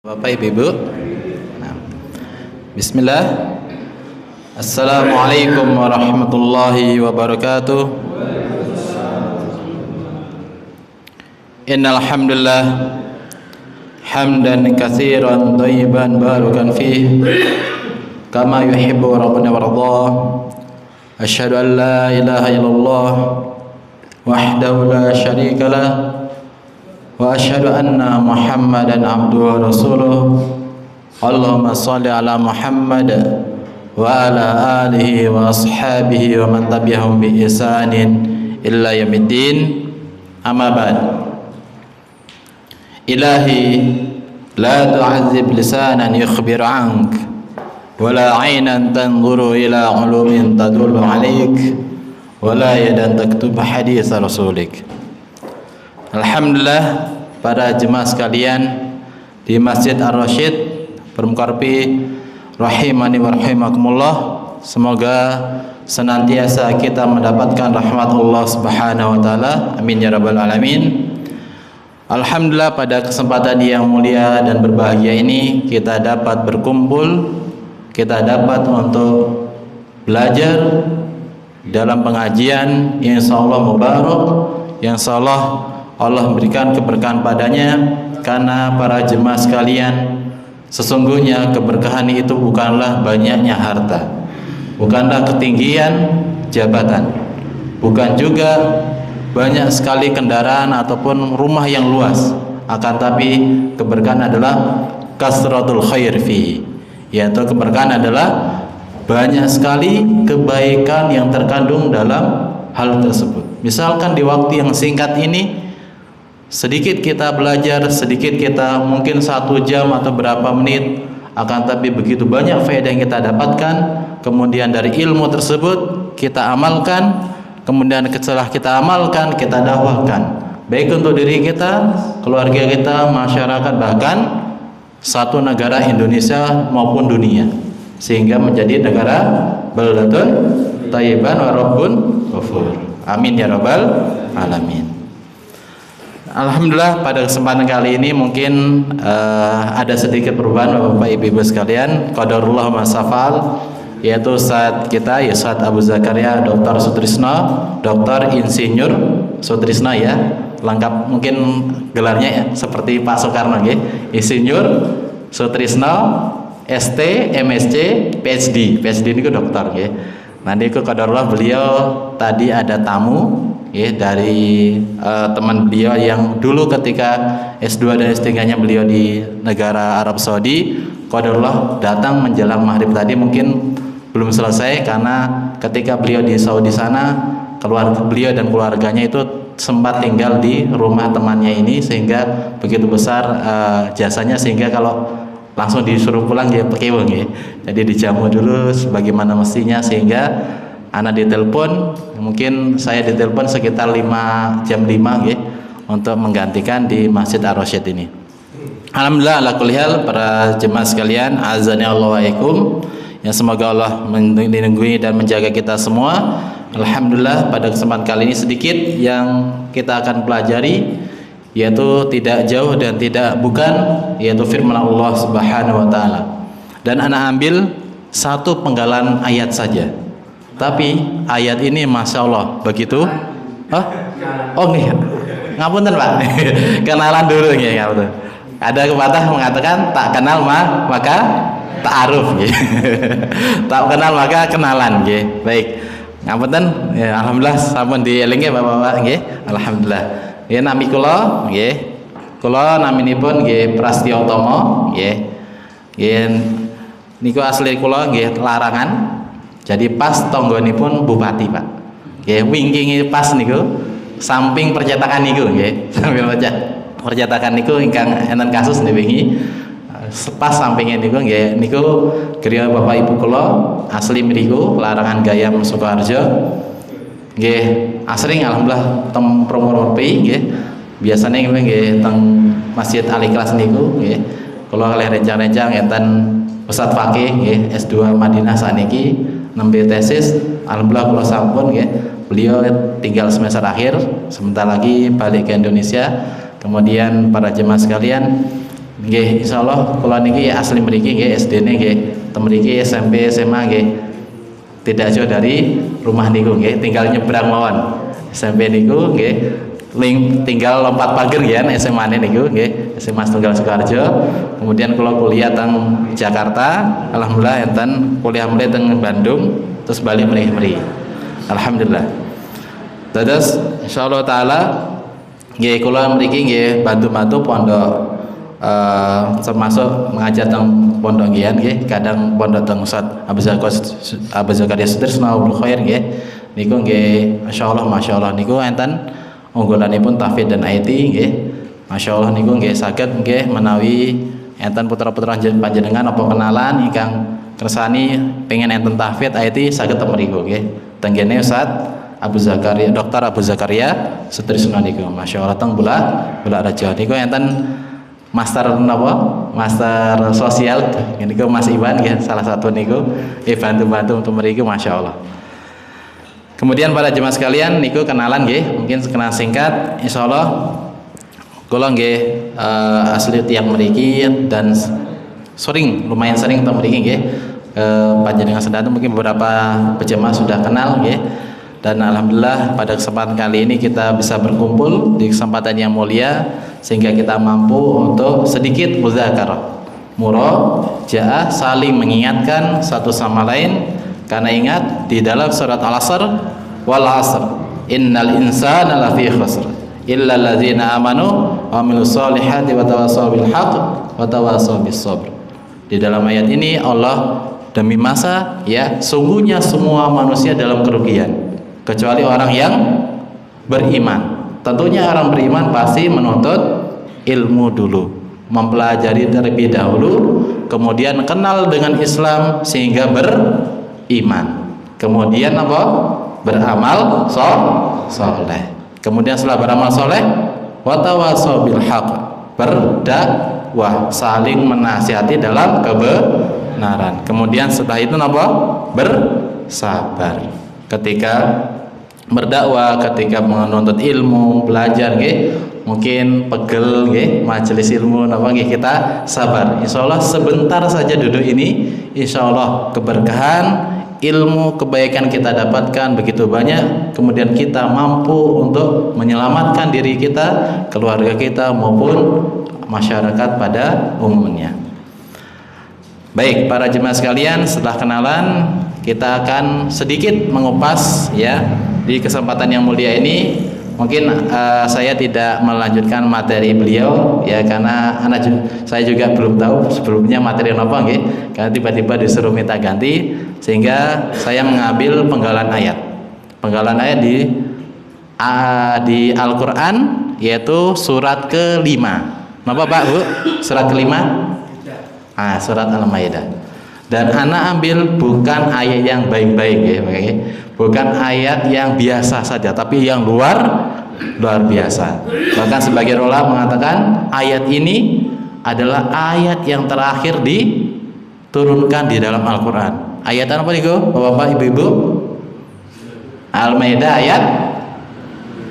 Bapak Ibu, nah, Bismillah. Assalamualaikum warahmatullahi wabarakatuh. Innal hamdalillah hamdan katsiran thayyiban barakan fih kama yuhibbu rabbuna warḍah. Asyhadu an la ilaha illallah wahdahu la syarika lah wa asyhadu anna Muhammadan abduhu wa rasuluh. Allahumma shalli ala Muhammad wa ala alihi wa ashabihi wa man tabi'ahum bi ihsanin illa yaumiddin. Amma ba'd. Ilahi la tu'azzib lisanan yukhbiru ank wa la 'aynan tanzuru ila 'ulumin tadullu 'alaik wa la yadan taktub hadits rasulik. Alhamdulillah, para jemaah sekalian di Masjid Ar-Rasyid Permukarpi rahimani wa rahimakumullah, semoga senantiasa kita mendapatkan rahmat Allah Subhanahu wa taala. Amin ya rabbal alamin. Alhamdulillah, pada kesempatan yang mulia dan berbahagia ini kita dapat berkumpul, kita dapat untuk belajar dalam pengajian yang insyaallah mubarak, yang insyaallah Allah memberikan keberkahan padanya. Karena para jemaah sekalian, sesungguhnya keberkahan itu bukanlah banyaknya harta, bukanlah ketinggian jabatan, bukan juga banyak sekali kendaraan ataupun rumah yang luas, akan tapi keberkahan adalah kasratul khair fi, yaitu keberkahan adalah banyak sekali kebaikan yang terkandung dalam hal tersebut. Misalkan di waktu yang singkat ini, sedikit kita belajar, sedikit kita mungkin 1 jam atau berapa menit, akan tapi begitu banyak faedah yang kita dapatkan. Kemudian dari ilmu tersebut kita amalkan, kemudian setelah kita amalkan kita dakwahkan, baik untuk diri kita, keluarga kita, masyarakat, bahkan satu negara Indonesia maupun dunia, sehingga menjadi negara baldatun thayyiban wa rabbun ghafur. Amin ya rabbal alamin. Alhamdulillah, pada kesempatan kali ini mungkin ada sedikit perubahan Bapak Ibu sekalian. Qadarullah masafal, yaitu saat kita ya Ustaz Abu Zakaria Dr. Sutrisno, Dr. Insinyur Sutrisno ya, lengkap mungkin gelarnya ya seperti Pak Soekarno ya, Insinyur Sutrisno ST, MSc, PhD ini ke dokter ya. Nanti ke qadarullah, beliau tadi ada tamu ya dari teman beliau yang dulu ketika S2 dan S3-nya beliau di negara Arab Saudi. Qadarullah datang menjelang maghrib tadi, mungkin belum selesai karena ketika beliau di Saudi sana, keluarga beliau dan keluarganya itu sempat tinggal di rumah temannya ini, sehingga begitu besar jasanya, sehingga kalau langsung disuruh pulang ya pakai wong ya. Jadi dijamu dulu sebagaimana mestinya, sehingga anak ditelepon, mungkin saya ditelepon sekitar jam 5 ya, untuk menggantikan di Masjid Ar-Rasyid ini. Alhamdulillah ala kulli hal, para jemaah sekalian, azani Allah wa'alaikum, yang semoga Allah melindungi dan menjaga kita semua. Alhamdulillah, pada kesempatan kali ini sedikit yang kita akan pelajari, yaitu tidak jauh dan tidak bukan, yaitu firman Allah Subhanahu wa taala. Dan anak ambil satu penggalan ayat saja, tapi ayat ini masya Allah begitu. Oh nih, ngapunten Pak, kenalan dulu nih, ngapunten. Ada pepatah mengatakan tak kenal maka ta'aruf, tak kenal maka kenalan. Baik, ngapunten. Ya, alhamdulillah sampun dielingi Bapak-bapak. Alhamdulillah. Ya, nami kula nggih. Kula naminipun nggih Prastyo Utomo nggih. Niku asli kula nggih Larangan. Jadi pas tonggonipun bupati, Pak. Nggih, wingkinge pas niku samping percetakan niku nggih. Samping percetakan niku ingkang enten kasus wingi. Pas sampingnya niku nggih, niku griya Bapak Ibu kula asli mriku Larangan Gayam Sukoharjo. Nggih, asring alhamdulillah teng Purworejo nggih. Biasane nggih teng Masjid Al Ikhlas niku nggih. Kula kalih rencang-rencang enten Ustaz Fakih nggih S2 Madinah saniki nembe tesis. Alhamdulillah kula sampun nggih. Beliau tinggal semester akhir, sebentar lagi balik ke Indonesia. Kemudian para jemaah sekalian, Nggih, insyaallah kula niki asli mriki nggih, SD-ne nggih, teng mriki SMP, SMA nggih. Tidak jauh dari rumah niku nggih, tinggal nyebrang mawon. SMP niku nggih, tinggal lompat pager nggih SMA-ne niku nggih, SMA Tunggal Sukarjo. Kemudian kula kuliah teng Jakarta, alhamdulillah enten kuliah mulai teng Bandung, terus balik mriki. Alhamdulillah. Terus insyaallah taala nggih kula mriki nggih bantu-bantu pondok termasuk mengajar teng pondok nggih, kadang pondok teng Ustaz Abu Zakaria Sutrisno Abdul Khair nggih. Niku nggih masyaallah niku enten unggulanipun tahfidz dan IT nggih. Masyaallah niku nggih saged nggih menawi enten putra-putra panjenengan apa kenalan ingkang kersani pengen enten tahfidz IT saged teng mriku nggih. Tenggene Ustaz Abu Zakaria, Dr. Abu Zakaria Sutrisno niku. Masyaallah teng Bulak Raja niku enten master napa? Master sosial niku Mas Iwan ya, salah satu niku bantu-bantu untuk mriki masyaallah. Kemudian para jemaah sekalian niku kenalan nggih, mungkin kenal singkat insyaallah kula nggih asli tiang mriki dan lumayan sering teng mriki nggih. Panjenengan sedanten mungkin beberapa jemaah sudah kenal nggih. Dan alhamdulillah pada kesempatan kali ini kita bisa berkumpul di kesempatan yang mulia sehingga kita mampu untuk sedikit muzakarah, murojaah, saling mengingatkan satu sama lain. Karena ingat di dalam surat Al-Asr, wal 'asr innal insana lafi khusr illa alladzina amanu wa amilus solihati wa tawassaw bil haqq wa tawassaw bis sabr. Di dalam ayat ini Allah demi masa ya, sungguhnya semua manusia dalam kerugian kecuali orang yang beriman. Tentunya orang beriman pasti menuntut ilmu dulu, mempelajari terlebih dahulu, kemudian kenal dengan Islam sehingga beriman, kemudian apa? Beramal soleh. Kemudian setelah beramal soleh, watawasau bil haq, berdakwah, saling menasihati dalam kebenaran. Kemudian setelah itu apa? Bersabar. Ketika berdakwah, ketika menuntut ilmu, belajar nggih, mungkin pegel nggih, majelis ilmu napa nggih, kita sabar. Insyaallah sebentar saja duduk ini, insyaallah keberkahan ilmu kebaikan kita dapatkan begitu banyak, kemudian kita mampu untuk menyelamatkan diri kita, keluarga kita maupun masyarakat pada umumnya. Baik, para jemaah sekalian, setelah kenalan kita akan sedikit mengupas ya di kesempatan yang mulia ini. Mungkin saya tidak melanjutkan materi beliau ya, karena saya juga belum tahu sebelumnya materi apa nggih, karena tiba-tiba disuruh minta ganti, sehingga saya mengambil penggalan ayat di Al-Qur'an, yaitu surat ke-5. Napa Pak Bu? Surat ke-5? Surat Al-Maidah. Dan anak ambil bukan ayat yang baik-baik ya, bukan ayat yang biasa saja, tapi yang luar biasa. Bahkan sebagian ulama mengatakan ayat ini adalah ayat yang terakhir diturunkan di dalam Al-Quran. Ayat apa nih Bapak Ibu? Al-Maidah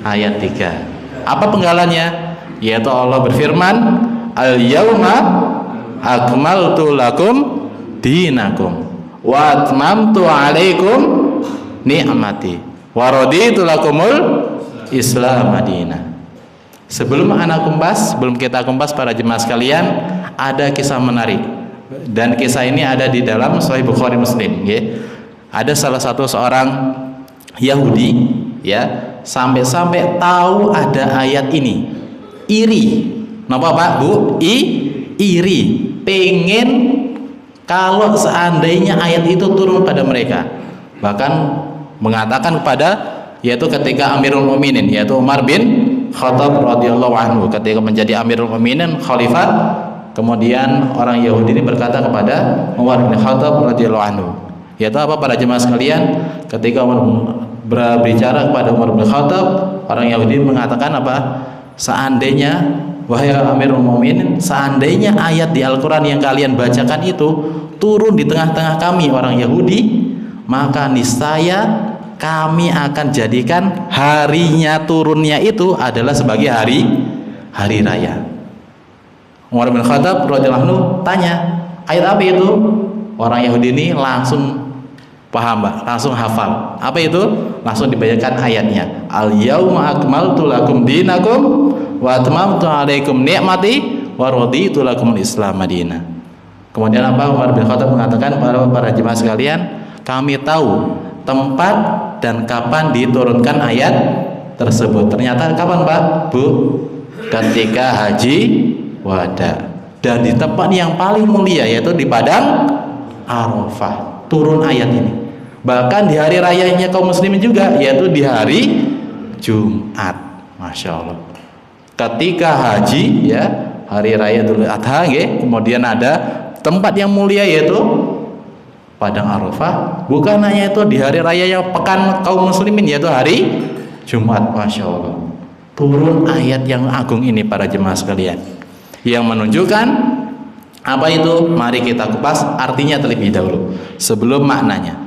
ayat 3. Apa penggalannya? Yaitu Allah berfirman, al-yauma akmaltu lakum dinakum wa atmamtu alaikum ni'mati wa raditu lakumul Islam madinah. Sebelum kita kumpas para jemaah sekalian, ada kisah menarik, dan kisah ini ada di dalam Sahih Bukhari Muslim ya. Ada salah satu seorang Yahudi ya, sampai tahu ada ayat ini, iri. Napa Pak Bu? Iri, pengen kalau seandainya ayat itu turun pada mereka. Bahkan mengatakan yaitu ketika Amirul Mukminin, yaitu Umar bin Khattab radhiyallahu anhu, ketika menjadi Amirul Mukminin, khalifah, kemudian orang Yahudi ini berkata kepada Umar bin Khattab radhiyallahu anhu, yaitu apa para jemaah sekalian, ketika Umar berbicara kepada Umar bin Khattab, orang Yahudi mengatakan apa? Seandainya, wahai Amirul Mukminin, seandainya ayat di Al-Quran yang kalian bacakan itu turun di tengah-tengah kami orang Yahudi, maka niscaya kami akan jadikan harinya turunnya itu adalah sebagai hari raya. Umar bin Khattab radhiyallahu anhu tanya, ayat apa itu? Orang Yahudi ini langsung paham, Pak, langsung hafal. Apa itu? Langsung dibacakan ayatnya. Al-yauma akmaltu lakum dinakum wa atmamtu 'alaikum ni'mati wa raditu lakumul Islam madina. Kemudian apa? Umar bin Khattab mengatakan, para jemaah sekalian, kami tahu tempat dan kapan diturunkan ayat tersebut. Ternyata kapan, Pak? Bu? Ketika haji wada. Dan di tempat yang paling mulia, yaitu di padang Arafah, turun ayat ini. Bahkan di hari rayanya kaum muslimin juga, yaitu di hari Jumat. Masya Allah. Ketika haji, ya, hari raya Idul Adha, ya, kemudian ada tempat yang mulia yaitu padang Arafah. Bukan hanya itu, di hari raya yang pekan kaum muslimin, yaitu hari Jumat. Masya Allah. Turun ayat yang agung ini, para jemaah sekalian, yang menunjukkan apa itu? Mari kita kupas artinya terlebih dahulu sebelum maknanya.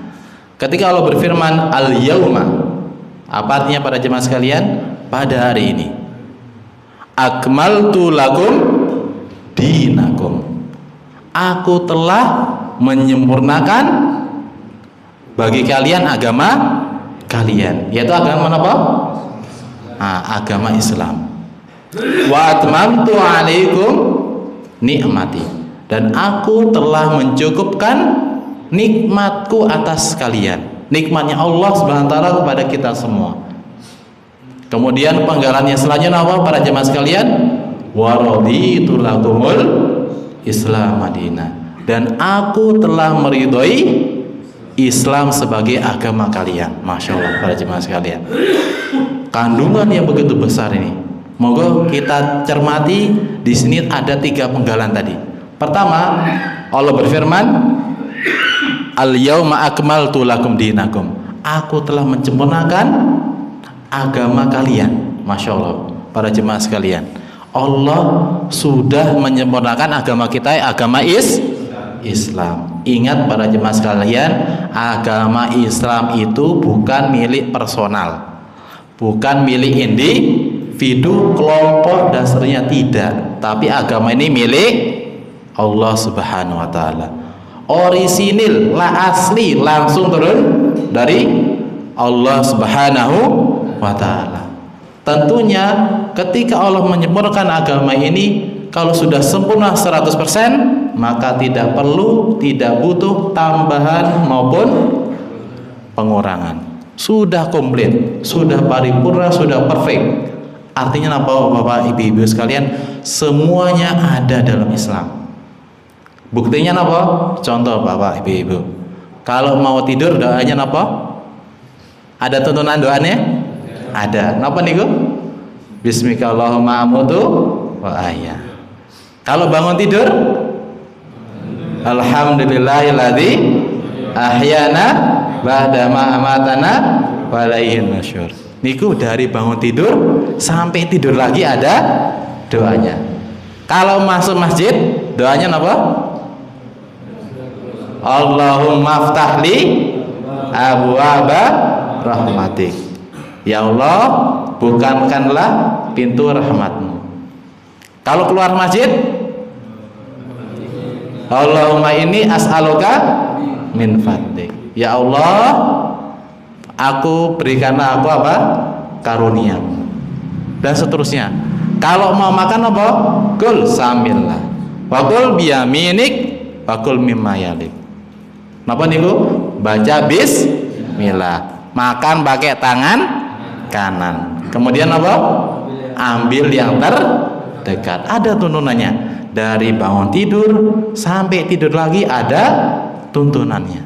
Ketika Allah berfirman al-yauma, apa artinya para jemaah sekalian? Pada hari ini akmaltu lakum dinakum, aku telah menyempurnakan bagi kalian agama kalian, yaitu agama apa? Agama Islam. Wa atmamtu 'alaikum nikmati, dan aku telah mencukupkan nikmatku atas kalian. Nikmatnya Allah Subhanahu wa taala kepada kita semua. Kemudian penggalannya selanjutnya apa, para jemaah sekalian? Wa raditu lakumul Islam madina, dan aku telah meridhoi Islam sebagai agama kalian. Masya Allah, para jemaah sekalian. Kandungan yang begitu besar ini. Moga kita cermati. Di sini ada 3 penggalan tadi. Pertama, Allah berfirman, al-yauma akmaltu lakum dinakum, aku telah menyempurnakan agama kalian. Masya Allah, para jemaah sekalian, Allah sudah menyempurnakan agama kita, agama Islam. Ingat para jemaah sekalian, agama Islam itu bukan milik personal, bukan milik individu, kelompok, dan seterusnya, tidak. Tapi agama ini milik Allah Subhanahu wa taala. Orisinil, la asli, langsung turun dari Allah Subhanahu wa taala. Tentunya ketika Allah menyempurnakan agama ini, kalau sudah sempurna 100%, maka tidak perlu, tidak butuh tambahan maupun pengurangan. Sudah komplit, sudah paripurna, sudah perfect. Artinya apa, Bapak Ibu sekalian? Semuanya ada dalam Islam. Buktinya apa? Contoh, Bapak Ibu, kalau mau tidur doanya apa? Ada tuntunan doanya? Ada. Napa niku? Bismikallahumma amutu wa ahya. Kalau bangun tidur, alhamdulillahilladzi ahyana ba'da ma amatana wa ilaihin nusyur. Niku dari bangun tidur sampai tidur lagi ada doanya. Kalau masuk masjid, doanya apa? Allahumma ftahli abwaaba rahmatik. Ya Allah, bukankanlah pintu rahmatmu. Kalau keluar masjid, Allahumma inni as'aluka min fadlik. Ya Allah, aku berikanlah aku apa? Karunia. Dan seterusnya. Kalau mau makan apa? Kul samillah. Wa kul biyaminik wa kul mimma yalik. Napa niku? Baca bismillah. Makan pakai tangan kanan. Kemudian apa? Ambil yang terdekat. Ada tuntunannya. Dari bangun tidur sampai tidur lagi ada tuntunannya.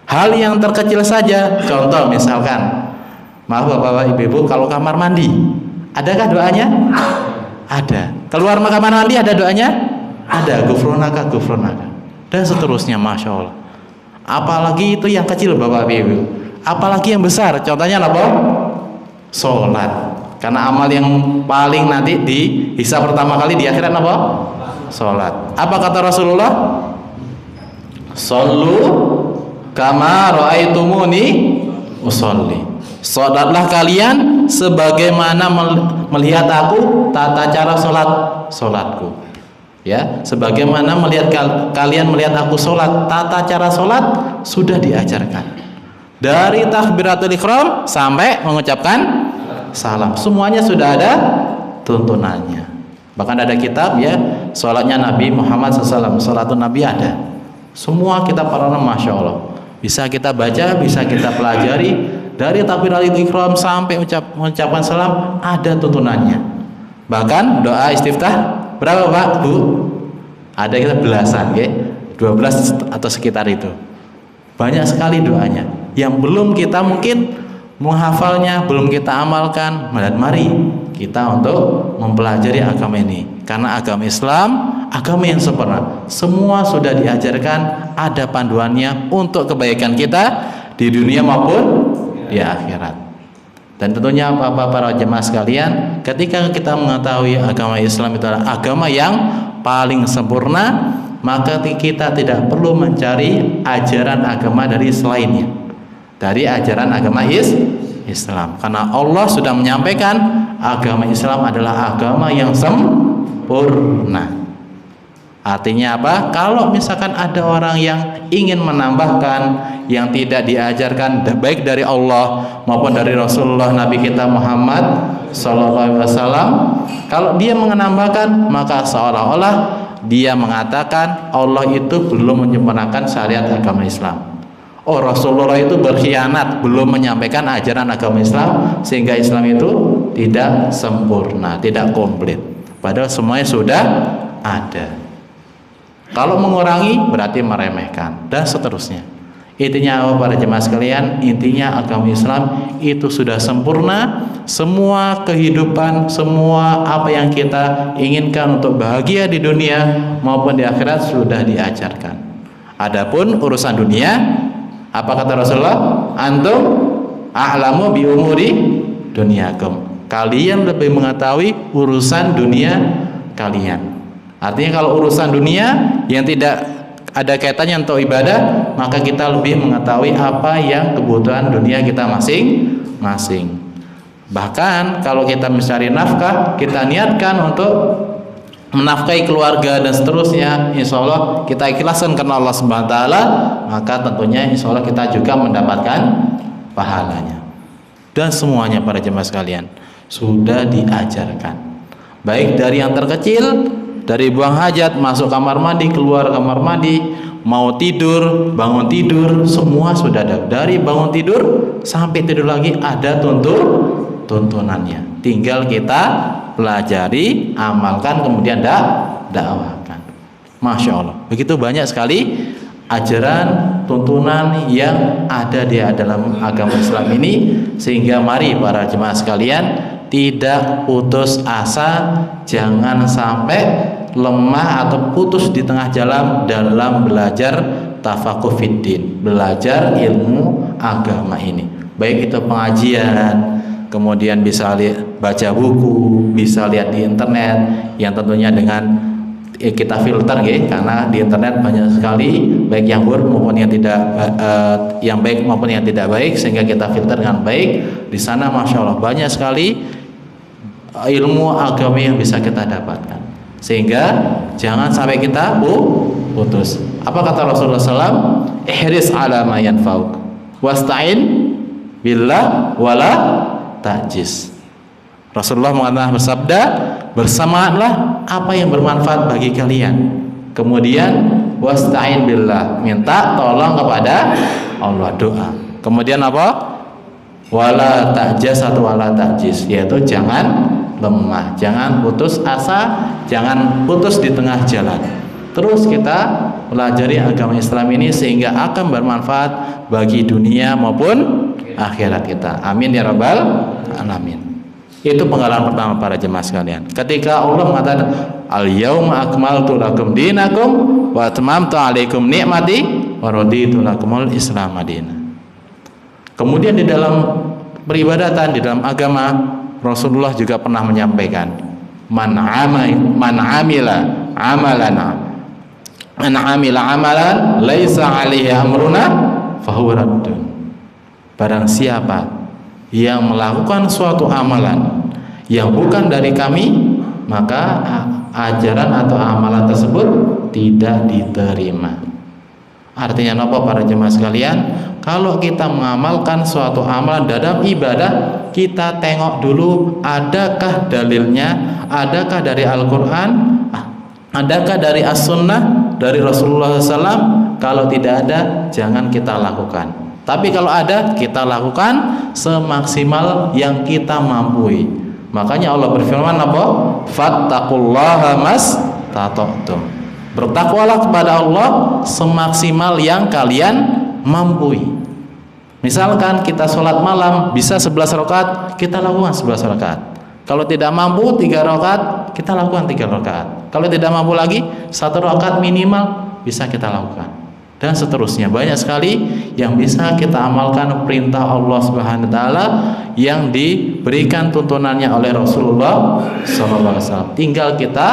Hal yang terkecil saja, contoh misalkan, maaf Bapak Ibu, kalau kamar mandi, adakah doanya? Ada. Keluar kamar mandi ada doanya? Ada. Gufronaka, gufronaka, dan seterusnya. Masya Allah. Apalagi itu yang kecil, Bapak Ibu. Apalagi yang besar, contohnya apa? Sholat. Karena amal yang paling nanti dihisab pertama kali di akhirat apa? Sholat. Apa kata Rasulullah? Shollu kama ra'aitumuni usolli. Sholatlah kalian sebagaimana melihat aku tata cara sholatku. Ya, sebagaimana kalian melihat aku sholat, tata cara sholat sudah diajarkan. Dari takbiratul ihram sampai mengucapkan salam, semuanya sudah ada tuntunannya. Bahkan ada kitab ya, sholatnya Nabi Muhammad SAW, sholatun Nabi ada. Semua kitab para ulama, masya Allah, bisa kita baca, bisa kita pelajari. Dari takbiratul ihram sampai mengucapkan salam ada tuntunannya. Bahkan doa istiftah berapa Pak Bu? Ada kita belasan, ya, 12 atau sekitar itu. Banyak sekali doanya. Yang belum kita mungkin menghafalnya, belum kita amalkan. Dan mari kita untuk mempelajari agama ini, karena agama Islam agama yang sempurna. Semua sudah diajarkan, ada panduannya untuk kebaikan kita di dunia maupun di akhirat. Dan tentunya Bapak para jemaah sekalian, ketika kita mengetahui agama Islam itu adalah agama yang paling sempurna, maka kita tidak perlu mencari ajaran agama dari selainnya, dari ajaran agama Islam, karena Allah sudah menyampaikan agama Islam adalah agama yang sempurna. Artinya apa? Kalau misalkan ada orang yang ingin menambahkan yang tidak diajarkan baik dari Allah maupun dari Rasulullah Nabi kita Muhammad SAW, kalau dia menambahkan, maka seolah-olah dia mengatakan Allah itu belum menyempurnakan syariat agama Islam. Oh, Rasulullah itu berkhianat, belum menyampaikan ajaran agama Islam, sehingga Islam itu tidak sempurna, tidak komplit. Padahal semuanya sudah ada. Kalau mengurangi berarti meremehkan, dan seterusnya. Intinya apa para jemaah sekalian? Intinya agama Islam itu sudah sempurna. Semua kehidupan, semua apa yang kita inginkan untuk bahagia di dunia maupun di akhirat sudah diajarkan. Adapun urusan dunia, apa kata Rasulullah? Antum a'lamu bi umuri dunyakum. Kalian lebih mengetahui urusan dunia kalian. Artinya kalau urusan dunia yang tidak ada kaitannya untuk ibadah, maka kita lebih mengetahui apa yang kebutuhan dunia kita masing-masing. Bahkan kalau kita mencari nafkah, kita niatkan untuk menafkahi keluarga dan seterusnya, insya Allah kita ikhlaskan karena Allah Subhanahu Wa Taala, maka tentunya insya Allah kita juga mendapatkan pahalanya. Dan semuanya para jemaah sekalian sudah diajarkan, baik dari yang terkecil, dari buang hajat, masuk kamar mandi, keluar kamar mandi, mau tidur, bangun tidur, semua sudah ada. Dari bangun tidur sampai tidur lagi ada tuntunannya. Tinggal kita pelajari, amalkan, kemudian dakwahkan. Masya Allah, begitu banyak sekali ajaran, tuntunan yang ada di dalam agama Islam ini, sehingga mari para jemaah sekalian tidak putus asa, jangan sampai lemah atau putus di tengah jalan dalam belajar tafaqquh fiddin, belajar ilmu agama ini. Baik itu pengajian, kemudian bisa baca buku, bisa lihat di internet, yang tentunya dengan kita filter ya, karena di internet banyak sekali baik yang buruk maupun yang tidak yang baik maupun yang tidak baik, sehingga kita filter dengan baik. Di sana masya Allah banyak sekali ilmu agama yang bisa kita dapatkan, sehingga jangan sampai kita putus. Apa kata Rasulullah SAW? Ihris ala ma yanfa'uk wasta'in billah wala ta'jiz. Rasulullah mengatakan, bersabda, bersemangatlah apa yang bermanfaat bagi kalian, kemudian wasta'in billah, minta tolong kepada Allah, doa. Kemudian apa? Wala ta'jaz atau wala ta'jiz, yaitu jangan lemah, jangan putus asa, jangan putus di tengah jalan. Terus kita pelajari agama Islam ini sehingga akan bermanfaat bagi dunia maupun akhirat kita. Amin ya rabbal alamin. Itu pengalaman pertama para jemaah sekalian. Ketika Allah mengatakan al-yauma akmaltu lakum dinakum wa atmamtu alaikum ni'mati wa raditu lakumul Islam madinah. Kemudian di dalam peribadatan, di dalam agama, Rasulullah juga pernah menyampaikan, man amila amalan laisa alaihi amruna fahuwa raddun. Barang siapa yang melakukan suatu amalan yang bukan dari kami, maka ajaran atau amalan tersebut tidak diterima. Artinya apa para jemaah sekalian? Kalau kita mengamalkan suatu amalan dalam ibadah, kita tengok dulu adakah dalilnya, adakah dari Al-Quran, adakah dari As-Sunnah, dari Rasulullah SAW. Kalau tidak ada, jangan kita lakukan. Tapi kalau ada, kita lakukan semaksimal yang kita mampu. Makanya Allah berfirman apa? Fattaqullaha mastata'tum. Bertakwalah kepada Allah semaksimal yang kalian mampu. Misalkan kita sholat malam bisa 11 rakaat, kita lakukan 11 rakaat. Kalau tidak mampu 3 rakaat, kita lakukan 3 rakaat. Kalau tidak mampu lagi 1 rakaat minimal bisa kita lakukan. Dan seterusnya, banyak sekali yang bisa kita amalkan perintah Allah Subhanahu wa taala yang diberikan tuntunannya oleh Rasulullah SAW. Tinggal kita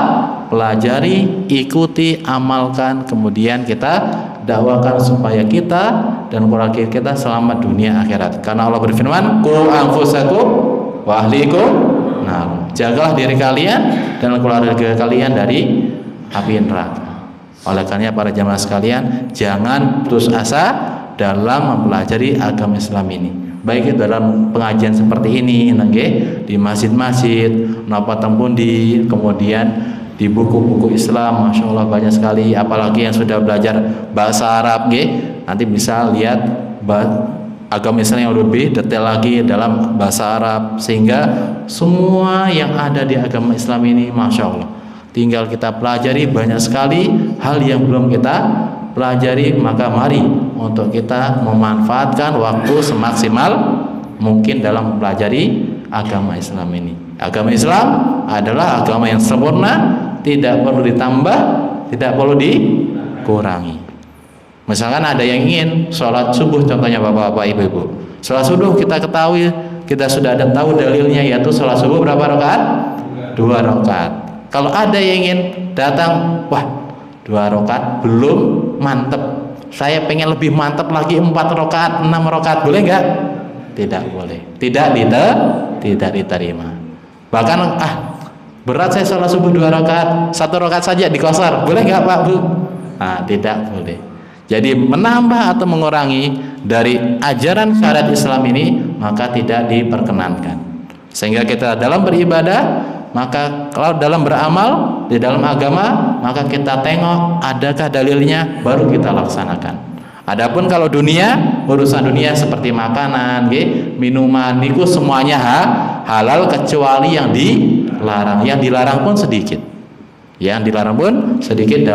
pelajari, ikuti, amalkan, kemudian kita dakwakan supaya kita dan keluarga kita selamat dunia akhirat. Karena Allah berfirman, qu anfusakum wa ahlikum nar. Jagalah diri kalian dan keluarga kalian dari api neraka. Oleh karena para jamaah sekalian, jangan putus asa dalam mempelajari agama Islam ini. Baik itu dalam pengajian seperti ini, di masjid-masjid, napa tempundi, kemudian di buku-buku Islam, masya Allah banyak sekali. Apalagi yang sudah belajar bahasa Arab, nanti bisa lihat agama Islam yang lebih detail lagi dalam bahasa Arab, sehingga semua yang ada di agama Islam ini, masya Allah, tinggal kita pelajari. Banyak sekali hal yang belum kita pelajari, maka mari untuk kita memanfaatkan waktu semaksimal mungkin dalam mempelajari agama Islam ini. Agama Islam adalah agama yang sempurna, tidak perlu ditambah, tidak perlu dikurangi. Misalkan ada yang ingin sholat subuh, contohnya bapak-bapak, ibu-ibu, sholat subuh kita ketahui, kita sudah ada tahu dalilnya, yaitu sholat subuh berapa rakaat? 2 rakaat. Kalau ada yang ingin datang, wah 2 rakaat belum mantep, saya pengen lebih mantep lagi, 4 rakaat, 6 rakaat, boleh nggak? Tidak boleh, tidak diterima. Bahkan berat saya sholat subuh 2 rakaat, 1 rakaat saja dikosor, boleh nggak Pak Bu? Tidak boleh. Jadi menambah atau mengurangi dari ajaran syariat Islam ini maka tidak diperkenankan. Sehingga kita dalam beribadah, maka kalau dalam beramal di dalam agama, maka kita tengok adakah dalilnya, baru kita laksanakan. Adapun kalau dunia, urusan dunia seperti makanan, minuman, niku semuanya halal kecuali yang dilarang. Yang dilarang pun sedikit. Yang dilarang pun sedikit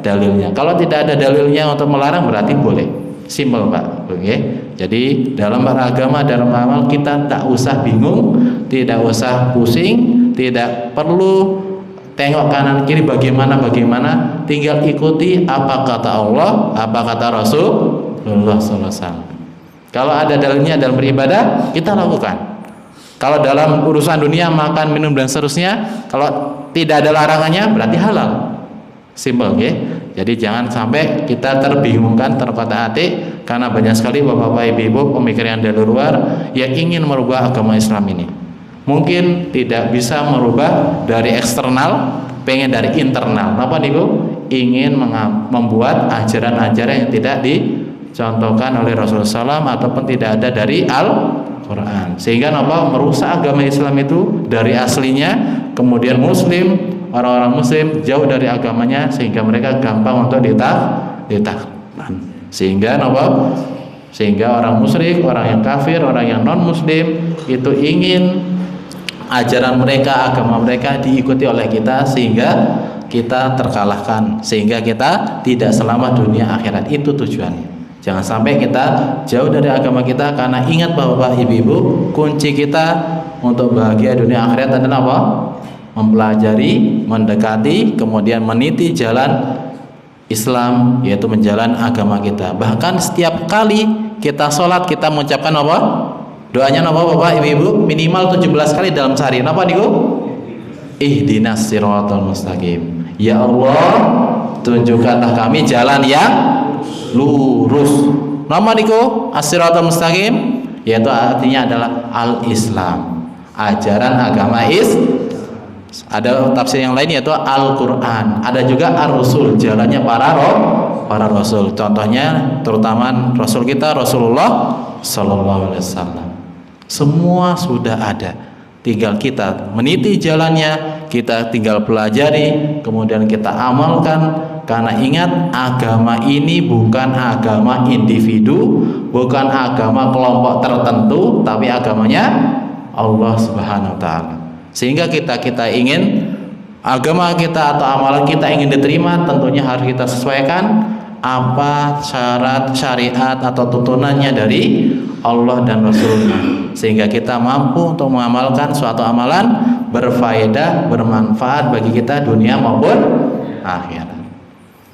dalilnya. Kalau tidak ada dalilnya untuk melarang berarti boleh. Simpel Pak. Jadi dalam beragama, dalam amal kita tak usah bingung, tidak usah pusing, tidak perlu tengok kanan kiri bagaimana, tinggal ikuti apa kata Allah, apa kata Rasulullah SAW. Kalau ada dalilnya dalam beribadah, kita lakukan. Kalau dalam urusan dunia, makan, minum dan seterusnya, kalau tidak ada larangannya berarti halal. Simple, Jadi jangan sampai kita terbingungkan, terkotak-atik karena banyak sekali bapak-bapak, ibu-ibu pemikiran dari luar yang ingin merubah agama Islam ini. Mungkin tidak bisa merubah dari eksternal, pengen dari internal. Apa nih Bu? Ingin membuat ajaran-ajaran yang tidak dicontohkan oleh Rasulullah SAW ataupun tidak ada dari Al-Quran, sehingga merusak agama Islam itu dari aslinya. Kemudian orang-orang Muslim jauh dari agamanya, sehingga mereka gampang untuk ditakkan. Sehingga orang musyrik, orang yang kafir, orang yang non Muslim itu ingin ajaran mereka, agama mereka diikuti oleh kita, sehingga kita terkalahkan, sehingga kita tidak selamat dunia akhirat. Itu tujuannya. Jangan sampai kita jauh dari agama kita, karena ingat Bapak Ibu, kunci kita untuk bahagia dunia akhirat adalah apa? Mempelajari, mendekati, kemudian meniti jalan Islam, yaitu menjalan agama kita. Bahkan setiap kali kita sholat, kita mengucapkan apa? Doanya apa Bapak Ibu? Minimal 17 kali dalam sehari. Apa niku? Ihdinas siratal mustaqim. Ya Allah, tunjukkanlah kami jalan yang lurus. Nama niku as-siratal mustaqim, yaitu artinya adalah al-Islam, ajaran agama Ada tafsir yang lain yaitu Al-Quran. Ada juga Ar-Rasul, jalannya para Rasul. Contohnya terutama Rasul kita Rasulullah Sallallahu Alaihi Wasallam. Semua sudah ada. Tinggal kita meniti jalannya, kita tinggal pelajari, kemudian kita amalkan. Karena ingat, agama ini bukan agama individu, bukan agama kelompok tertentu, tapi agamanya Allah Subhanahu wa taala. Sehingga kita ingin agama kita atau amalan kita ingin diterima, tentunya harus kita sesuaikan apa syarat syariat atau tuntunannya dari Allah dan Rasulnya, sehingga kita mampu untuk mengamalkan suatu amalan berfaedah, bermanfaat bagi kita dunia maupun akhirat.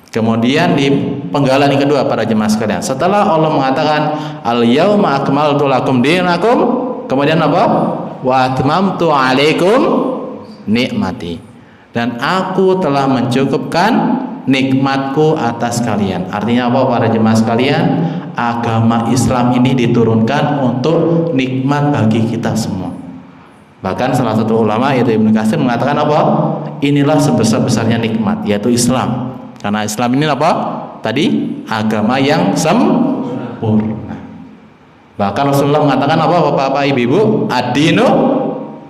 Kemudian di penggalan yang kedua para jemaah sekalian, setelah Allah mengatakan al-yauma akmaltu lakum dinakum, kemudian apa? Wa atmamtu alaikum nikmati, dan aku telah mencukupkan nikmatku atas kalian. Artinya apa para jemaah sekalian? Agama Islam ini diturunkan untuk nikmat bagi kita semua. Bahkan salah satu ulama yaitu Ibnu Katsir mengatakan apa? Inilah sebesar-besarnya nikmat, yaitu Islam. Karena Islam ini apa? Tadi agama yang sempurna. Bahkan Rasulullah mengatakan apa Bapak Ibu? Ad-dinu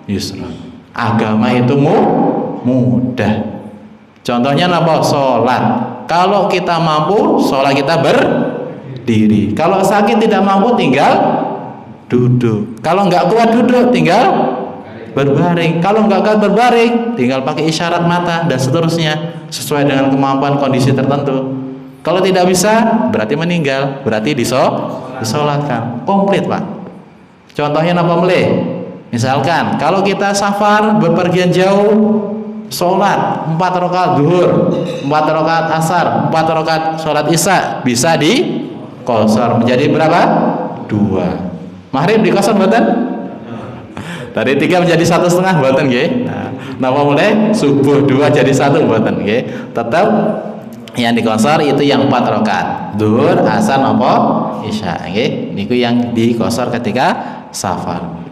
yusra. Agama itu mudah. Contohnya apa? Sholat. Kalau kita mampu, sholat kita berdiri. Kalau sakit tidak mampu, tinggal duduk. Kalau nggak kuat duduk, tinggal berbaring. Kalau nggak kuat berbaring, tinggal pakai isyarat mata dan seterusnya, sesuai dengan kemampuan kondisi tertentu. Kalau tidak bisa, berarti meninggal, berarti disolatkan. Komplit Pak. Contohnya apa meleh? Misalkan kalau kita safar berpergian jauh, sholat 4 rakaat zuhur, 4 rakaat asar, 4 rakaat sholat isya, bisa dikosor menjadi berapa? 2. Maghrib dikosor mboten? Dari 3 menjadi 1,5 mboten nggih. Nah, napa mulai subuh 2 jadi 1 mboten nggih. Tetap yang dikosor itu yang 4 rakaat. Zuhur, asar napa? Isya nggih. Niku yang dikosor ketika safar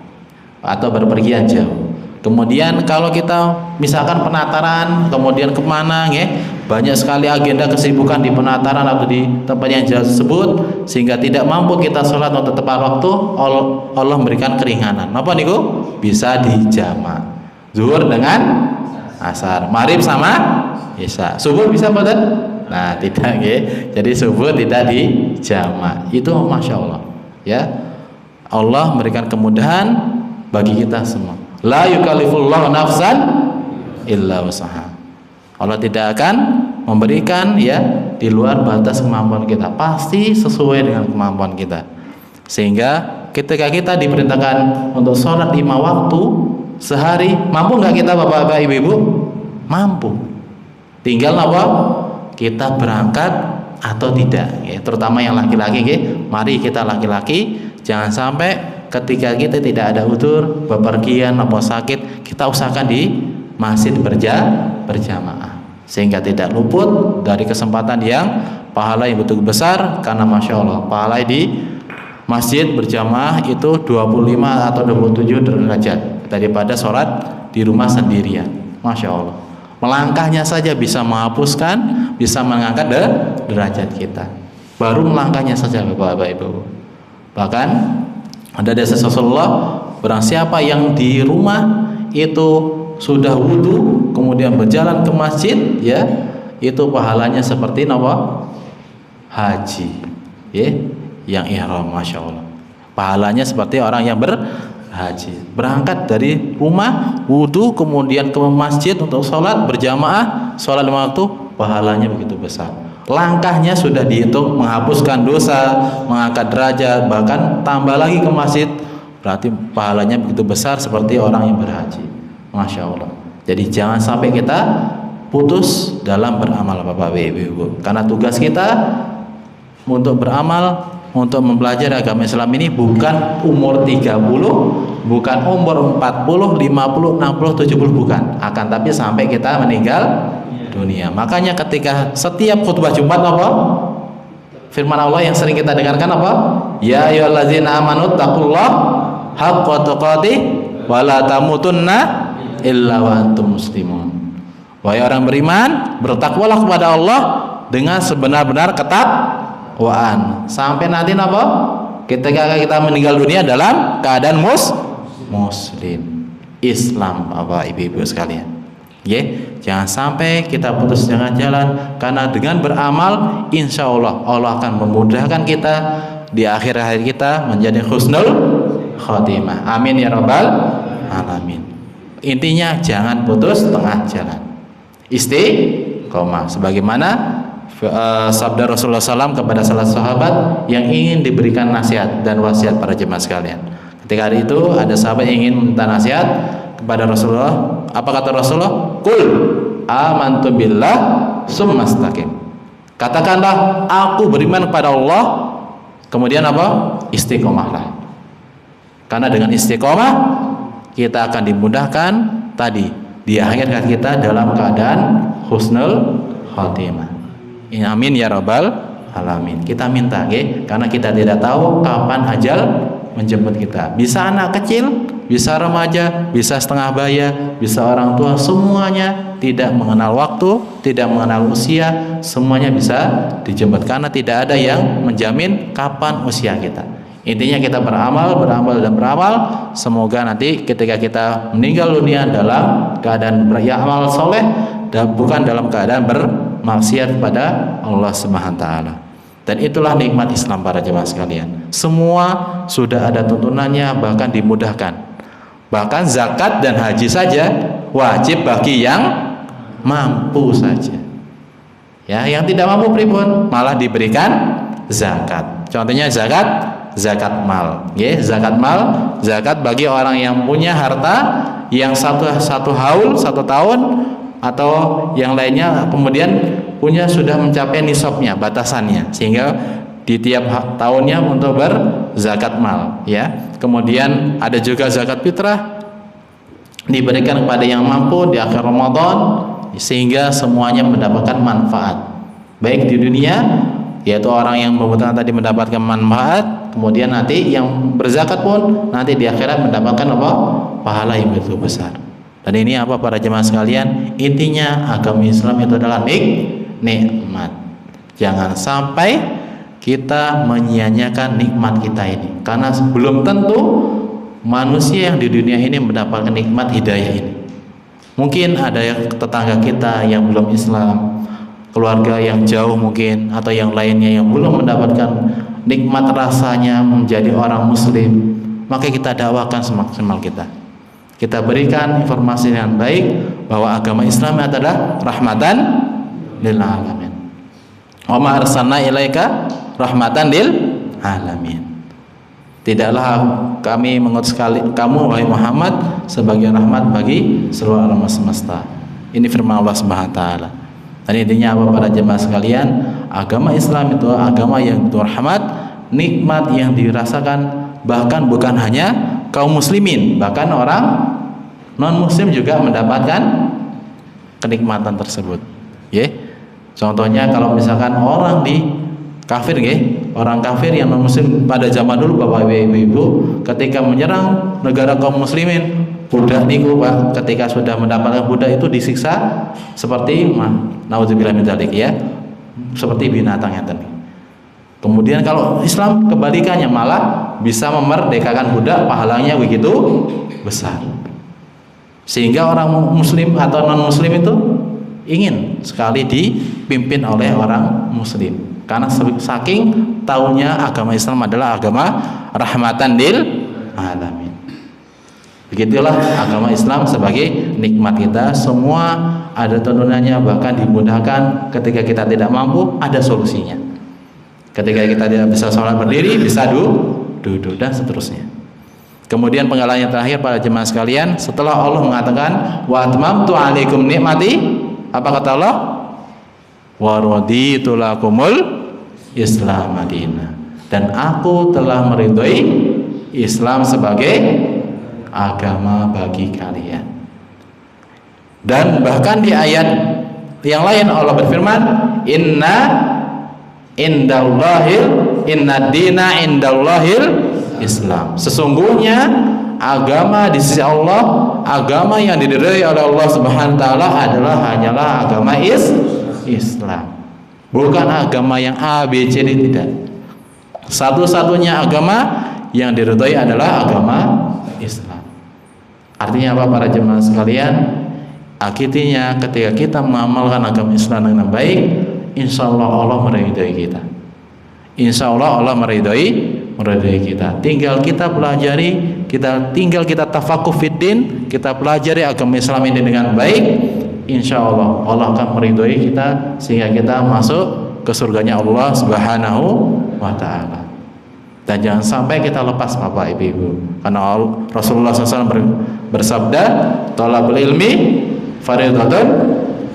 atau berpergian jauh. Kemudian kalau kita misalkan penataran, kemudian kemana nggih, banyak sekali agenda kesibukan di penataran atau di tempat yang jauh tersebut, sehingga tidak mampu kita sholat untuk tepat waktu, Allah memberikan keringanan. Apa niku? Bisa dijamak. Zuhur dengan asar, maghrib sama isya. Subuh bisa mboten? Nah, tidak nggih. Jadi subuh tidak dijamak. Itu Masya Allah. Ya. Allah memberikan kemudahan bagi kita semua. La yukallifullahu nafsan illa wusaha. Allah tidak akan memberikan ya di luar batas kemampuan kita, pasti sesuai dengan kemampuan kita. Sehingga ketika kita diperintahkan untuk sholat 5 waktu sehari, mampu nggak kita Bapak-bapak Ibu-ibu? Mampu. Tinggal apa? Kita berangkat atau tidak. Ya, terutama yang laki-laki, ya. Mari kita laki-laki jangan sampai ketika kita tidak ada udzur, bepergian atau sakit, kita usahakan di masjid berjamaah, sehingga tidak luput dari kesempatan yang pahala yang betul besar. Karena Masya Allah, pahala di masjid berjamaah itu 25 atau 27 derajat daripada sholat di rumah sendirian. Masya Allah, melangkahnya saja bisa menghapuskan, bisa mengangkat derajat kita. Baru melangkahnya saja Bapak Ibu. Bahkan ada dasar Rasulullah, barang siapa yang di rumah itu sudah wudu kemudian berjalan ke masjid, ya, itu pahalanya seperti apa? Haji, ya, yang ihram. Masya Allah, pahalanya seperti orang yang berhaji, berangkat dari rumah, wudu kemudian ke masjid untuk sholat berjamaah, sholat 5 waktu, pahalanya begitu besar. Langkahnya sudah dihitung, menghapuskan dosa, mengangkat derajat, bahkan tambah lagi ke masjid, berarti pahalanya begitu besar seperti orang yang berhaji. Masya Allah. Jadi jangan sampai kita putus dalam beramal Bapak Ibu, karena tugas kita untuk beramal, untuk mempelajari agama Islam ini bukan umur 30, bukan umur 40, 50, 60, 70, bukan, akan tapi sampai kita meninggal dunia. Makanya ketika setiap khutbah Jumat apa? Firman Allah yang sering kita dengarkan apa? Ya ayyuhallazina amanu taqullaha haqqa tuqatih wa la tamutunna illa wa antum muslimun. Wahai orang beriman, bertakwalah kepada Allah dengan sebenar-benar ketakwaan. Sampai nanti apa? Ketika kita meninggal dunia dalam keadaan muslim, Islam, Bapak Ibu sekalian. Jangan sampai kita putus dengan jalan, karena dengan beramal insya Allah Allah akan memudahkan kita di akhir hayat kita menjadi husnul khotimah. Amin ya rabbal alamin. Intinya jangan putus tengah jalan, istiqomah sebagaimana sabda Rasulullah SAW kepada salah sahabat yang ingin diberikan nasihat dan wasiat para jemaah sekalian. Ketika hari itu ada sahabat yang ingin minta nasihat kepada Rasulullah. Apa kata Rasulullah? Qul amantu billah summastaqim. Katakanlah aku beriman kepada Allah, kemudian apa? Istiqomahlah. Karena dengan istiqomah kita akan dimudahkan tadi di akhir hayat kita dalam keadaan husnul khotimah. Amin ya rabbal alamin. Kita minta, karena kita tidak tahu kapan ajal menjemput kita. Bisa anak kecil, bisa remaja, bisa setengah baya, bisa orang tua, semuanya tidak mengenal waktu, tidak mengenal usia, semuanya bisa dijemput karena tidak ada yang menjamin kapan usia kita. Intinya kita beramal dan beramal. Semoga nanti ketika kita meninggal dunia dalam keadaan beramal soleh dan bukan dalam keadaan bermaksiat kepada Allah Subhanahu wa taala. Dan itulah nikmat Islam para jemaah sekalian. Semua sudah ada tuntunannya, bahkan dimudahkan. Bahkan zakat dan haji saja wajib bagi yang mampu saja. Ya, yang tidak mampu pripun malah diberikan zakat. Contohnya zakat mal. Zakat mal, zakat bagi orang yang punya harta yang satu haul 1 tahun atau yang lainnya, kemudian punya sudah mencapai nisabnya, batasannya, sehingga di tiap tahunnya untuk berzakat mal, ya. Kemudian ada juga zakat fitrah diberikan kepada yang mampu di akhir Ramadan, sehingga semuanya mendapatkan manfaat baik di dunia, yaitu orang yang membutuhkan tadi mendapatkan manfaat, kemudian nanti yang berzakat pun nanti di akhirat mendapatkan apa? Pahala yang begitu besar. Dan ini apa para jemaah sekalian? Intinya agama Islam itu adalah nikmat. Jangan sampai kita menyia-nyiakan nikmat kita ini, karena belum tentu manusia yang di dunia ini mendapatkan nikmat hidayah ini. Mungkin ada tetangga kita yang belum Islam, keluarga yang jauh mungkin, atau yang lainnya yang belum mendapatkan nikmat rasanya menjadi orang muslim. Maka kita dakwakan semaksimal kita. Kita berikan informasi yang baik bahwa agama Islam adalah rahmatan lil alamin. Wa ma arsalna ilaika rahmatan lil alamin. Tidaklah kami mengutus kamu wahai Muhammad sebagai rahmat bagi seluruh alam semesta. Ini firman Allah Subhanahu wa taala. Dan intinya apa para jemaah sekalian? Agama Islam itu agama yang betul rahmat, nikmat yang dirasakan bahkan bukan hanya kaum muslimin, bahkan orang non muslim juga mendapatkan kenikmatan tersebut. Contohnya kalau misalkan orang di kafir, orang kafir yang non muslim pada zaman dulu Bapak Ibu, ketika menyerang negara kaum muslimin, budak niku Pak, ketika sudah mendapatkan budak itu disiksa seperti naudzubillah min dzalik, seperti binatang yang tadi. Kemudian kalau Islam kebalikannya, malah bisa memerdekakan budak, pahalanya begitu besar. Sehingga orang muslim atau non muslim itu ingin sekali dipimpin oleh orang muslim, karena saking taunya agama Islam adalah agama rahmatan lil alamin. Begitulah agama Islam sebagai nikmat kita. Semua ada tuntunannya, bahkan dimudahkan. Ketika kita tidak mampu, ada solusinya. Ketika kita tidak bisa sholat berdiri, bisa duduk dan seterusnya. Kemudian penggalan yang terakhir para jemaah sekalian, setelah Allah mengatakan wa atmamtu alaikum nikmati, apa kata Allah? Wa raditu lakumul Islam madinah. Dan aku telah meridhoi Islam sebagai agama bagi kalian. Dan bahkan di ayat yang lain Allah berfirman, inna dina indallahil Islam. Sesungguhnya agama di sisi Allah, agama yang diridhai oleh Allah Subhanahu wa taala adalah hanyalah agama Islam. Bukan agama yang A, B, C, D, tidak. Satu-satunya agama yang diridhai adalah agama Islam. Artinya apa para jemaah sekalian? Artinya ketika kita mengamalkan agama Islam dengan baik, insya Allah meridhai kita. Insya Allah meridhai kita. Tinggal kita pelajari, tinggal kita tafakuh fiddin, kita pelajari agama Islam ini dengan baik. Insya Allah akan meridhai kita sehingga kita masuk ke surganya Allah Subhanahu wa taala. Dan jangan sampai kita lepas Bapak Ibu, karena Rasulullah SAW bersabda, thalabul ilmi fardhatun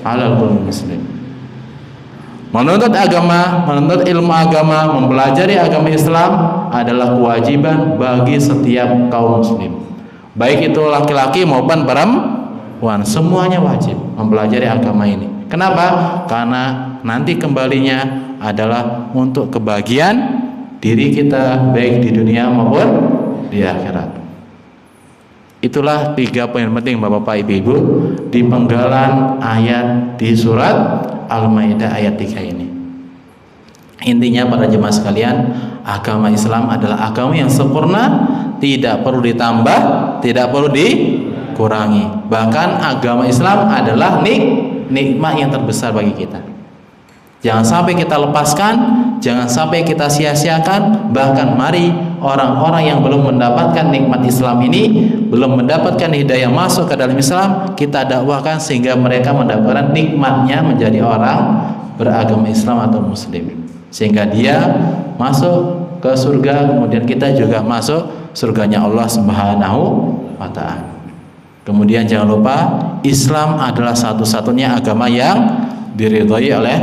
'alal kulli muslim. Menuntut agama, menuntut ilmu agama, mempelajari agama Islam adalah kewajiban bagi setiap kaum muslim. Baik itu laki-laki maupun perempuan, semuanya wajib mempelajari agama ini. Kenapa? Karena nanti kembalinya adalah untuk kebahagiaan diri kita baik di dunia maupun di akhirat. Itulah 3 poin penting Bapak Ibu di penggalan ayat di surat Al-Maidah ayat 3 ini. Intinya para jemaah sekalian, agama Islam adalah agama yang sempurna, tidak perlu ditambah, tidak perlu dikurangi. Bahkan agama Islam adalah nikmat yang terbesar bagi kita. Jangan sampai kita lepaskan, jangan sampai kita sia-siakan. Bahkan mari orang-orang yang belum mendapatkan nikmat Islam ini, belum mendapatkan hidayah masuk ke dalam Islam, kita dakwahkan sehingga mereka mendapatkan nikmatnya menjadi orang beragama Islam atau muslim, sehingga dia masuk ke surga, kemudian kita juga masuk surganya Allah Subhanahu wa taala. Kemudian jangan lupa, Islam adalah satu-satunya agama yang diridhai oleh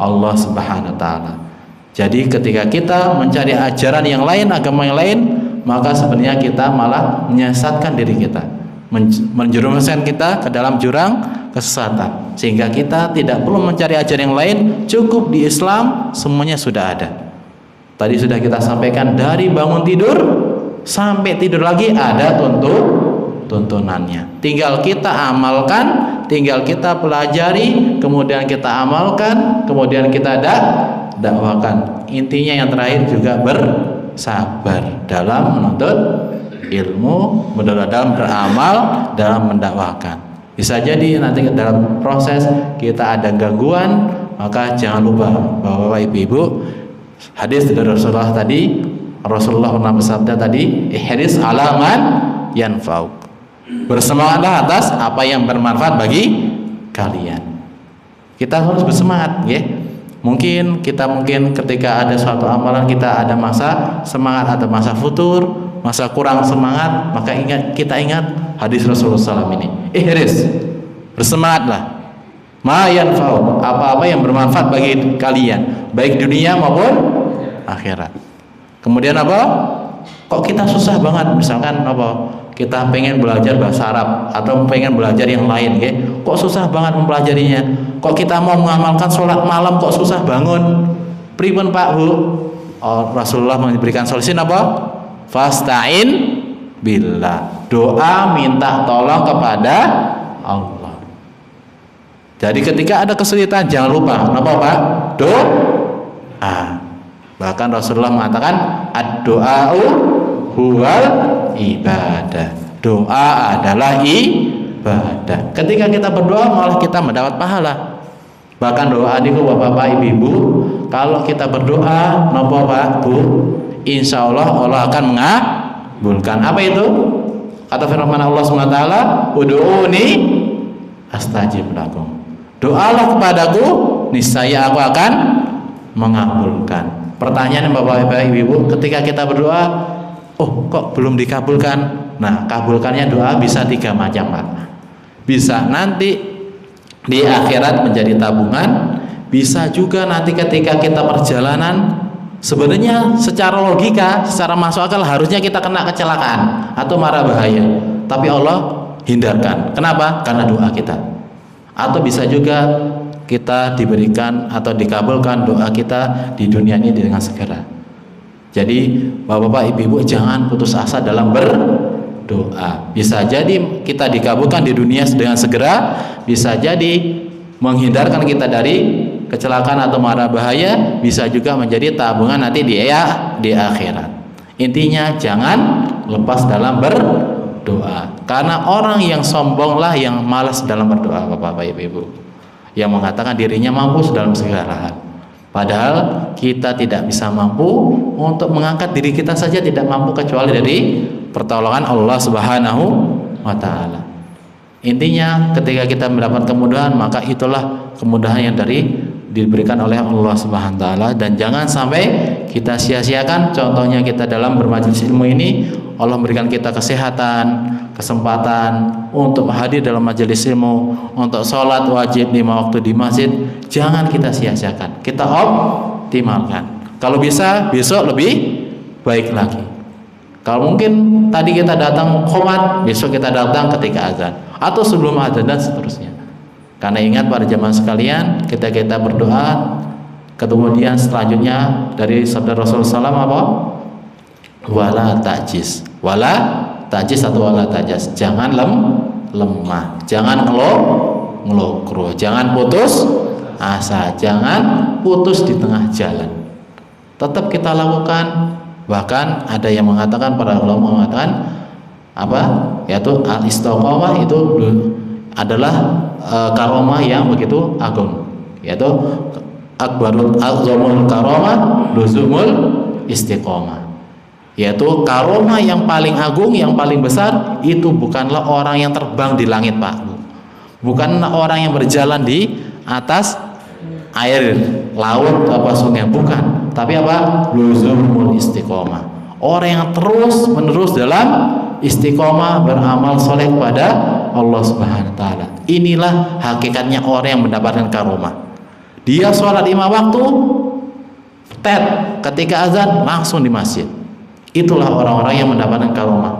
Allah Subhanahu wa taala. Jadi ketika kita mencari ajaran yang lain, agama yang lain, maka sebenarnya kita malah menyesatkan diri kita, menjerumuskan kita ke dalam jurang kesesatan, sehingga kita tidak perlu mencari ajaran yang lain, cukup di Islam semuanya sudah ada. Tadi sudah kita sampaikan, dari bangun tidur sampai tidur lagi ada tuntunannya. Tinggal kita amalkan, tinggal kita pelajari, kemudian kita amalkan, kemudian kita dakwakan. Intinya yang terakhir juga bersabar dalam menuntut ilmu, dalam beramal, dalam mendakwakan. Bisa jadi nanti dalam proses kita ada gangguan, maka jangan lupa bahwa Ibu-ibu, hadis dari Rasulullah tadi, Rasulullah pernah bersabda tadi, ihris ala man yanfa'uk. Bersemangatlah atas apa yang bermanfaat bagi kalian. Kita harus bersemangat, ya. Mungkin ketika ada suatu amalan kita ada masa semangat atau masa futur, masa kurang semangat, maka kita ingat hadis Rasulullah SAW ini. Ihris, bersemangatlah. Ma yanfa'u, apa-apa yang bermanfaat bagi kalian, baik dunia maupun akhirat. Kemudian apa? Kok kita susah banget, misalkan apa? Kita pengen belajar bahasa Arab atau pengen belajar yang lain, ya. Kok susah banget mempelajarinya? Kok kita mau mengamalkan sholat malam kok susah bangun? Pripun Pak Bu? Rasulullah memberikan solusi apa? Fasta'in billah. Doa minta tolong kepada Allah. Jadi ketika ada kesulitan jangan lupa apa Pak? Doa. Bahkan Rasulullah mengatakan ad-doa'u huwal ibadah. Doa adalah ibadah. Ketika kita berdoa malah kita mendapat pahala. Bahkan doa niku Bapak Ibu, kalau kita berdoa napa Pak Bu, insya Allah akan mengabulkan. Apa itu? Kata firman Allah SWT, ud'uni astajib lakum. Doalah kepadaku, niscaya aku akan mengabulkan. Pertanyaan Bapak Ibu, ketika kita berdoa, oh kok belum dikabulkan? Nah, kabulkannya doa bisa 3 macam Pak. Bisa nanti di akhirat menjadi tabungan, bisa juga nanti ketika kita perjalanan, sebenarnya secara logika, secara masuk akal harusnya kita kena kecelakaan atau mara bahaya, tapi Allah hindarkan. Kenapa? Karena doa kita. Atau bisa juga kita diberikan atau dikabulkan doa kita di dunia ini dengan segera. Jadi Bapak-bapak, Ibu-ibu jangan putus asa dalam berdoa. Bisa jadi kita dikabulkan di dunia dengan segera, bisa jadi menghindarkan kita dari kecelakaan atau mara bahaya, bisa juga menjadi tabungan nanti di akhirat. Intinya jangan lepas dalam berdoa. Karena orang yang sombonglah yang malas dalam berdoa, Bapak Ibu, yang mengatakan dirinya mampu dalam segala hal. Padahal kita tidak bisa mampu untuk mengangkat diri kita saja, tidak mampu kecuali dari pertolongan Allah Subhanahu wa taala. Intinya ketika kita mendapat kemudahan, maka itulah kemudahan yang diberikan oleh Allah Subhanahu wa taala, dan jangan sampai kita sia-siakan. Contohnya kita dalam bermajelis ilmu ini, Allah memberikan kita kesehatan, kesempatan untuk hadir dalam majelis ilmu, untuk sholat wajib 5 waktu di masjid. Jangan kita sia-siakan, kita optimalkan. Kalau bisa besok lebih baik lagi. Kalau mungkin tadi kita datang qomat, besok kita datang ketika azan atau sebelum azan dan seterusnya. Karena ingat para jamaah sekalian, kita berdoa, kemudian selanjutnya dari sabda Rasulullah SAW apa? Wala ta'jiz, wala ta'jiz atau wala ta'jaz. Jangan lemah, jangan ngelokro, jangan putus asa, jangan putus di tengah jalan. Tetap kita lakukan. Bahkan ada yang mengatakan, para ulama mengatakan apa? Yaitu al-istiqomah itu adalah karomah yang begitu agung, yaitu akbarul azamul karomah luzumul istiqomah, yaitu karomah yang paling agung, yang paling besar itu bukanlah orang yang terbang di langit, Pak, bukanlah orang yang berjalan di atas air laut apa sungai, bukan, tapi apa? Luzumul istiqomah, orang yang terus menerus dalam istiqomah beramal soleh kepada Allah Subhanahu wa taala. Inilah hakikatnya orang yang mendapatkan karomah. Dia sholat 5 waktu, ketika azan langsung di masjid. Itulah orang-orang yang mendapatkan karomah.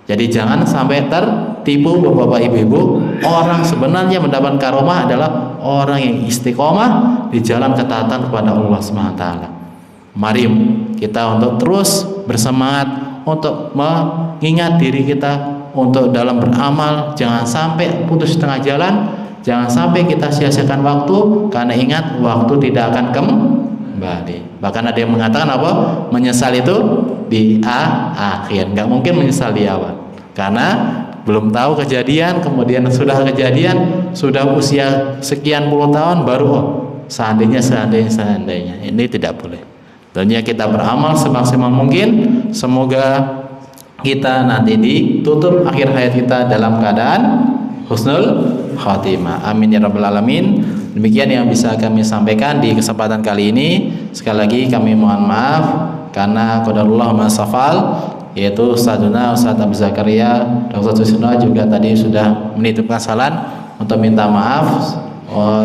Jadi jangan sampai tertipu Bapak Ibu. Orang sebenarnya mendapatkan karomah adalah orang yang istiqomah di jalan ketaatan kepada Allah Subhanahu wa taala. Mari kita untuk terus bersemangat untuk mengingat diri kita untuk dalam beramal, jangan sampai putus tengah jalan, jangan sampai kita sia-siakan waktu, karena ingat waktu tidak akan kembali. Bahkan ada yang mengatakan apa? Menyesal itu di akhir, nggak mungkin menyesal di awal, karena belum tahu kejadian, kemudian sudah kejadian, sudah usia sekian puluh tahun baru seandainya, ini tidak boleh. Tentunya kita beramal semaksimal mungkin, semoga kita nanti ditutup akhir hayat kita dalam keadaan husnul khatimah. Amin ya rabbal alamin. Demikian yang bisa kami sampaikan di kesempatan kali ini. Sekali lagi kami mohon maaf karena qadarullah ma safal, yaitu Ustaz Abu Zakaria, Dr. Susino juga tadi sudah menitipkan salam untuk minta maaf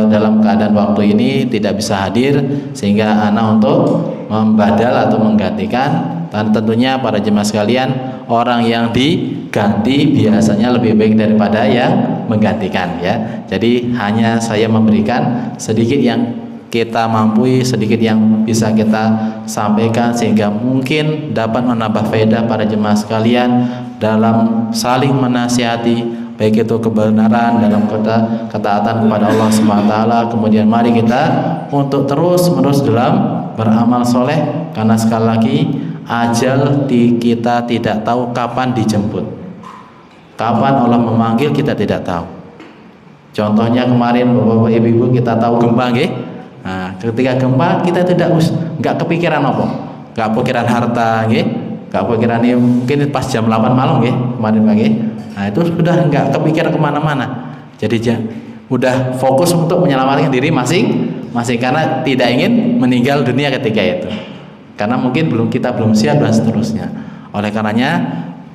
dalam keadaan waktu ini tidak bisa hadir, sehingga ana untuk membadal atau menggantikan. Dan tentunya para jemaah sekalian, orang yang diganti biasanya lebih baik daripada yang menggantikan, ya. Jadi hanya saya memberikan sedikit yang kita mampu, sedikit yang bisa kita sampaikan, sehingga mungkin dapat menambah faedah para jemaah sekalian dalam saling menasihati, baik itu kebenaran dalam ketaatan kepada Allah Subhanahu wa taala. Kemudian mari kita untuk terus menerus dalam beramal soleh, karena sekali lagi ajal kita tidak tahu kapan dijemput, kapan Allah memanggil kita tidak tahu. Contohnya kemarin Bapak Ibu kita tahu gempa, nggih. Nah, ketika gempa kita nggak kepikiran apa, nggak kepikiran harta, nggih, nggak kepikiran ini mungkin pas jam 8 malam, nggih, kemarin pagi. Nah itu sudah nggak kepikiran kemana-mana. Jadi udah fokus untuk menyelamatkan diri masing-masing, karena tidak ingin meninggal dunia ketika itu. Karena mungkin kita belum siap dan seterusnya. Oleh karenanya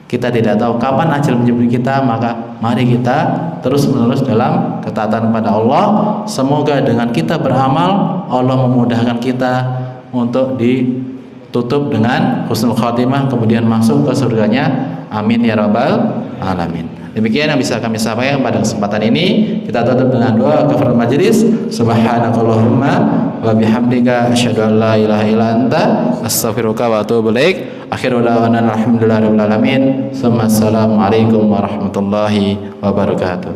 kita tidak tahu kapan ajal menjemput kita, maka mari kita terus menerus dalam ketaatan kepada Allah. Semoga dengan kita beramal, Allah memudahkan kita untuk ditutup dengan husnul khatimah, kemudian masuk ke surganya. Amin ya rabbal alamin. Demikian yang bisa kami sampaikan pada kesempatan ini. Kita tutup dengan doa kafaratul majelis. Subhanakallahumma wa bihamdika asyhadu an la ilaha illa anta astaghfiruka wa atubu ilaik. Akhiru da'wana alhamdulillahirabbil alamin. Assalamualaikum warahmatullahi wabarakatuh.